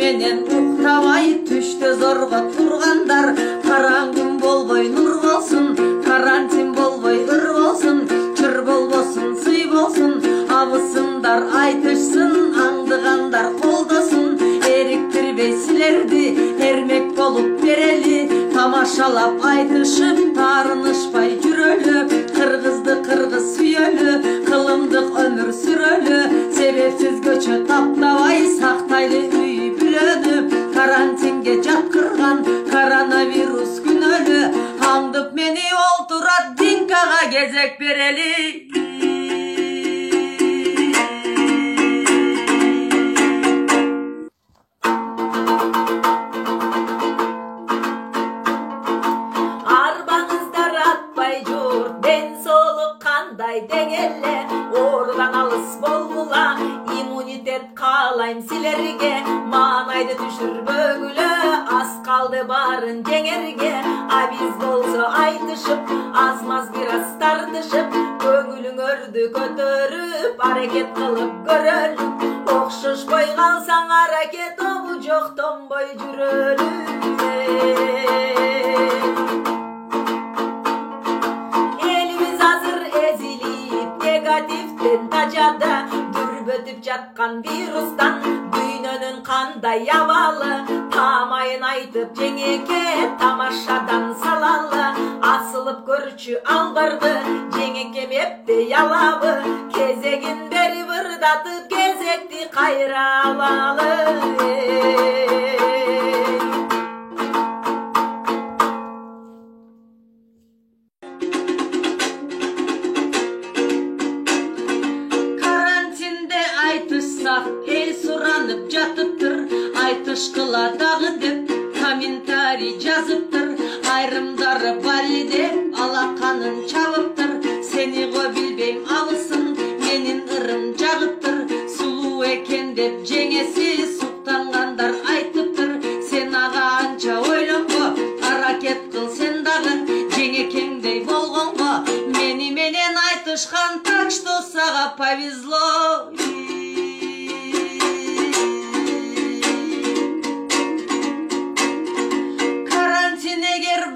менен уктабай түштө зорго тургандар, караңгым болбой нур болсун, карантин болбой ыр болсун, чыр болбосун сый болсун, абысындар айтышсын, аңдыгандар колдосун, эриктирбей силерди эрмек болуп берели, тамашалап айтышып таарынышпай жүрөлү, кыргызды кыргыз сүйөлү, кылымдык өмүр сүрөлү, себепсиз көчө таптабай сактайлы үй бүлөнү, карантинге жаткырган коронавирус күнөлү, аңдып мени олтурат Динкага кезек берели. Деңеле, ордан алыс болгула, иммунитет каалайм силерге, маанайды түшүрбөгүлө, аз калды барын жеңерге, а биз болсо айтышып, аз-маз бир аз тартышып, көңүлүңөрдү көтөрүп, аракет кылып көрөлү, окшошпой калсаң аракет обу жоктонбой жүрөлү. Тажада дүрбөтүп жаткан вирустан дүйнөнүн кандай абалы, таамайын айтып жеңеке тамашадан салалы, асылып көрчү албарды жеңекем эптей алабы, кезегин берип ырдатып кезекти кайра алалы. Эл суранып жатыптыр, айтышкыла дагы деп комментарий жазыптыр, айрымдары бали деп алаканын чабыптыр, сени го билбейм абысын, менин ырым жагыптыр, сулуу экен деп жеңеси суктангандар айтыптыр, сен ага анча ойлонго, аракет кыл сен дагы жеңекеңдей болгонго, мени менен айтышкан, так что сага повезло.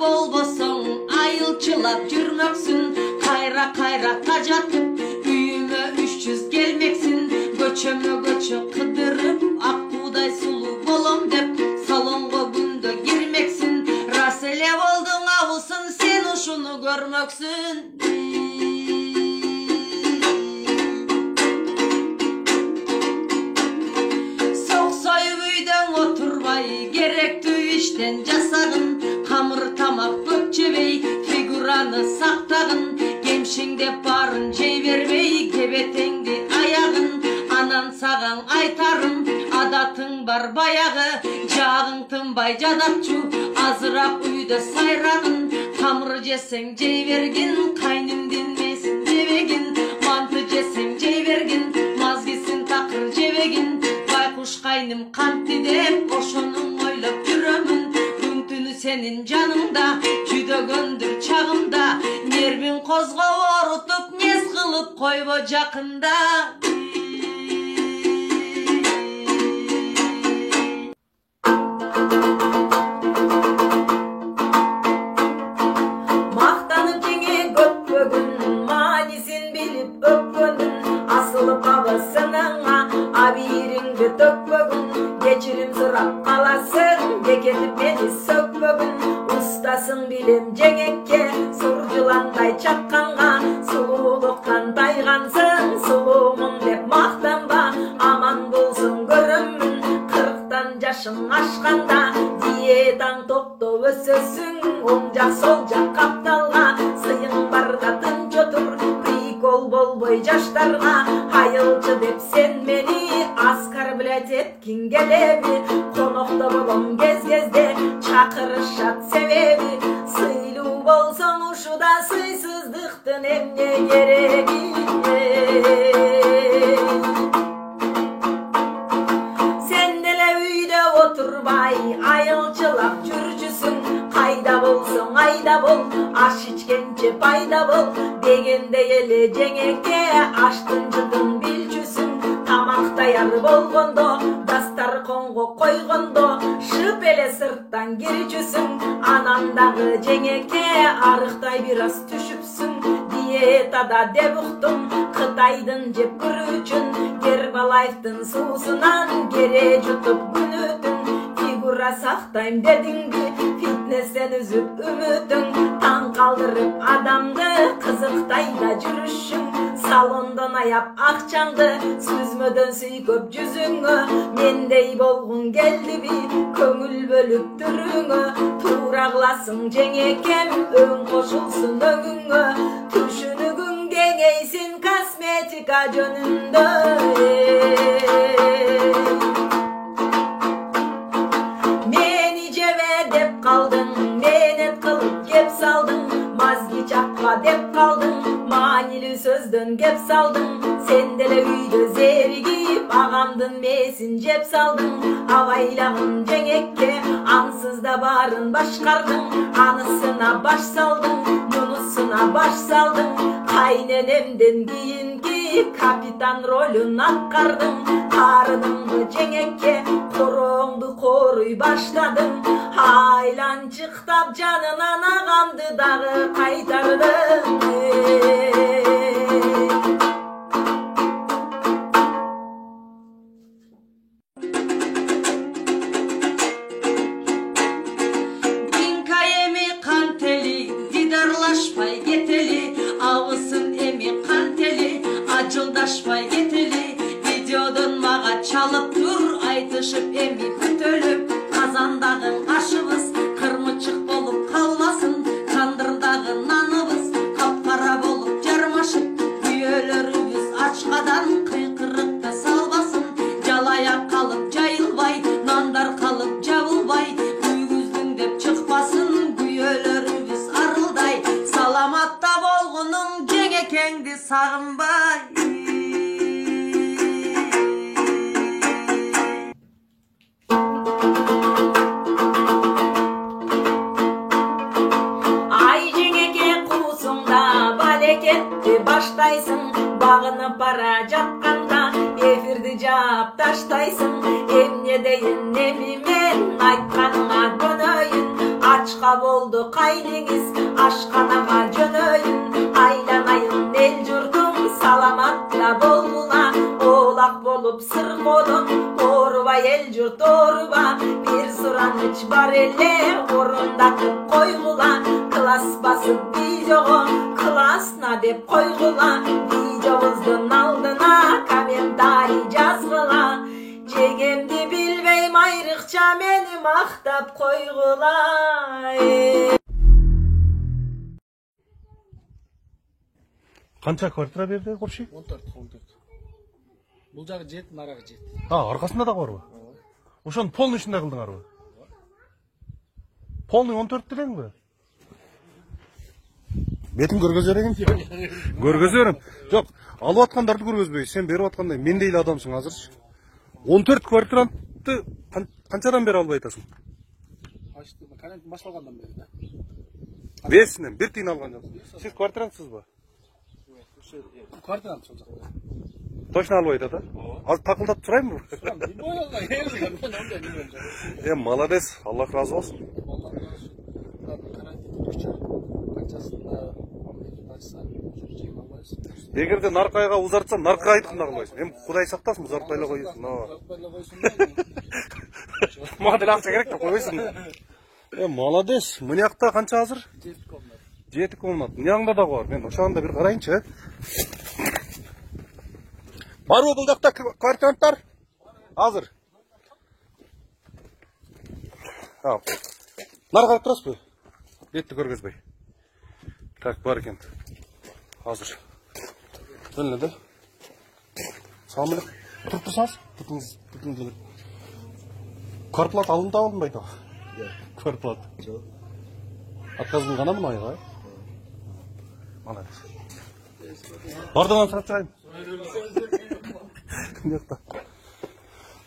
Болбосоң айылчылап жүрмөксүн, кайра тажатып үйүмө 300 келмексин, көчөмө көчө кыдырып ак буудай сулуу болом деп салонго күндө кирмексин, рас эле болдуң абысын, сен ушуну көрмөксүн. Соксоюп үйдөн отурбай керектүү иштен жасагын, камыр тамак көп жебей, фигураны сактагын, кемшиңдеп барын жей бербей, кебетеңди аягын, анан сагаң айтарым, адатың бар баягы, жагың тынбай жадатчу, азыраак үйдө сайрагын, камыр жесең жей бергин, кайным динмесин жебегин, манты жесең жей бергин, мазгисин такыр жебегин, байкуш кайным кантты деп ошонун ойлоп жүрөмүн, сенин жаныңда, жүдөгөндүр чагымда, нервин козгоп орутуп, нес кылып койбо жакында. Мактанып жеңе көтпөгүн, маанисин билип өпкөндүн, асылып абысыныңа абийириңди төкпөгүн, кечирим сурап каласың, кекетип мени сөкпөгүн, устасың билем жеңекке, сур жыландай чапканга, сулуулуктан тайгансың, сулуумун деп мактанба, аман болсун көрөмүн, 40тан жашың ашканда, диетаң топтоп өсөсүң, оң жак сол жак капталга, сыйың барда тынч отур, прикол болбой жаштарга, айылчы деп сен мени оскорблять эткиң келеби, конокто болом кез-кезде, чакырышат себеби, сыйлуу болсоң ушуда сыйсыздыктын эмне кереги. Сен деле үйдө отурбай, айылчылап жүрчүсүң, кайда болсоң айда бол, аш ичкенче пайда бол, дегендей эле жеңекке аштын жытын билчүсүң, тамак даяр болгондо дастар Балконго койгондо шып эле сырттан кирчүсүң, анандагы жеңеке арыктай бир аз түшүпсүң. Диетада деп уктум, Кытайдын жеп көрүүчүн, Гербалайфтын суусунан кере жутуп күнүтүн. Фигура сактайм дедиңби, фитнестен үзүп үмүтүң, таң калдырып адамды кызыктай да жүрүшүң. Салондон аяп акчаңды, сүзмөдөн сүйкөп жүзүңө, мендей болгун келдиби, көңүл бөлүп түрүңө. Туура кыласың жеңекем, өң кошулсун өңүңө, түшүнүгүң кеңейсин косметика жөнүндө. Мени жебе деп калдың, менет кылып кеп салдың, мазги чакка деп калдың, маанилүү сөздөн кеп салдың. Сен деле үйдө зеригип, агамдын месин жеп салдың. Абайлагын жеңекке, ансыз да баарын башкардың. Анысына баш салдың, мунусуна баш салдың. Кайненемден кийинки капитан ролун аткардың. Карыныңды жеңекке, корооңду коруй баштадың. Айланчыктап жанынан агамды дагы кайтардың. Динка эми кантели, дидарлашпай кетели, абысын эми кантели, ажылдашпай кетели. Видеодон мага чалып тур, айтышып эми күтөлүп. Казандагы ашыбыз кырмычык болуп калбасын, кандырдагы наныбыз капкара болуп жармашып. Күйөлөрүбүз ачкадан кыйкырыкты салбасын, жалаяк калып жайылбай, нандар калып жабылбай. Күйгүздүң деп чыкпасын, күйөлөрүбүз арылдай. Саламатта болгунуң жеңекеңди сагынбай. Баштайсың, багынып бара жатканда эфирди жаап таштайсың. Эмне дейин, эми мен айтканыңа көнөйүн. Ачка болду кайнеңиз, ашканага жөнөйүн. Айланайын эл журтум, саламатта болгула. Оолак болуп сыркоодон, оорубай эл журт ооруба. Бир сураныч бар эле, орундатып койгула. Класс басып видеого, классна деп койгула. Видеобуздун алдына комментарий жазгыла. Жегемди билбейм, айрыкча мени мактап койгула. Канча квартира берди Курши? 14. Бул жагы 7, нарагы 7. Аркасында да барбы? Ошону полный ичинде кылдыңарбы? Полный 14 делеңби? Бетин көргөзөр элем. Көргөзө берем. Жок, алып аткандарды көргөзбөй. Сен берип аткандай мендей эле адамсың азырчы. 14 квартиранты канчадан бери албай атасың? Канат башталгандан бери да. Бесинен бир тиын алган жоксуң. Сиз квартираңсызбы? Квартирант сол жакта. Точно албай атат, а? Ал такылдап турайбы? Молодец, Аллах разы болсун. Эгерде наркайга узартсам, наркай айтканда кылбайсың. Эми Кудай сактасын, узартпай эле койсуң. Мага деле акча керек деп койбойсуң. Молодец. Мынякта канча азыр? 7 комнат. Мынягында да бар. Мен ошондо бир карайынчы. Барбы бул жакта квартиранттар? Азыр. Нары карап турасызбы? Бетти көргөзбөй. Так, бар экен. Азыр. Жөн эле да. Салам алейкум. Туруп турсаңыз? Бүтүңүз. Квартплата алынды алынбайт ал? Квартплата. Жок. Отказ кылганамын айга. Молодец. Бардыган сурап чыгайын.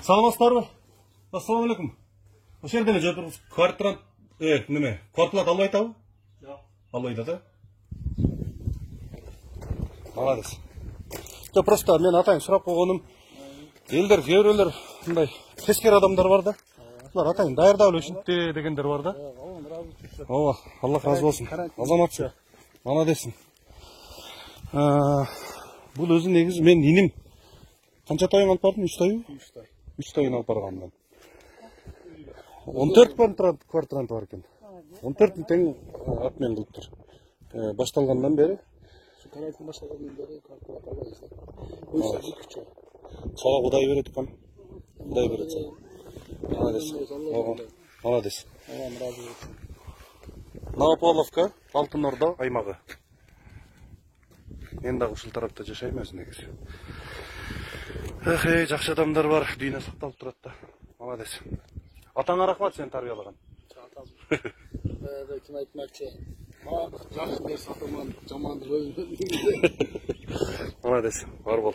Саламатсыздарбы? Ассалам алейкум. Ошол жерде эле жатырбыз. Квартирант, неме? Квартплата албай атабы? Жок. Албайт ата? Молодец. Просто мен атайын сурап койгонум, элдер, кээ бирөөлөр мындай тескер адамдар бар да. Булар атайын даярдап эле ушинтте дегендер бар да. Ооба, Аллах разы болсун. Азаматчы. Маладесиң. Бул өзү негизи мен иним. Канча тайын алып бардым? 3 тайбы? 3 тай. 3 тайын алып барганмын. 14 квартирант бар экен. 14 тең отмен кылыптыр. Башталгандан бери. Карантин башталгандан бери квартирант албайбыз. Сага Кудай берет экен. Кудай берет сага. Молодец. Молодец. Новополовка, Алтын Орда аймагы. Мен дагы ушул тарапта жашайм өзү негизи. Жакшы адамдар бар, дүйнө сакталып турат да. Молодец. Атаңа рахмат сени тарбиялаган. Атам. Ким айтмакчы? Жакшы дерс атаман, жаманды өзү. Молодец. Бар бол.